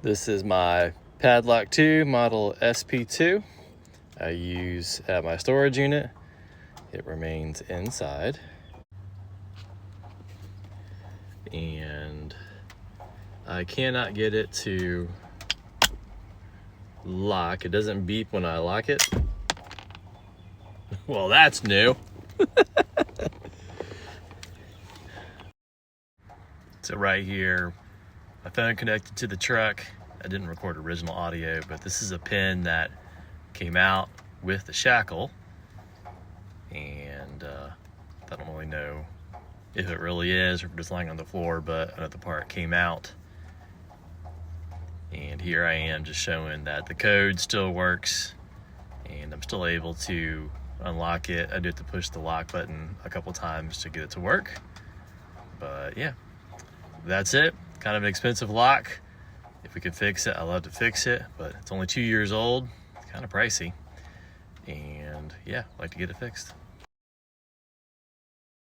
This is my padlock 2 model Sp2 I use at my storage unit. It remains inside. And I cannot get it to lock. It doesn't beep when I lock it. Well, that's new. So right here, my phone connected to the truck. I didn't record original audio, but this is a pin that came out with the shackle. And I don't really know if it really is or if it's lying on the floor, but another part came out. And here I am just showing that the code still works and I'm still able to unlock it. I do have to push the lock button a couple times to get it to work. But yeah, that's it. Kind of an expensive lock. If we could fix it, I'd love to fix it, but it's only 2 years old. It's kind of pricey. And yeah, I'd like to get it fixed.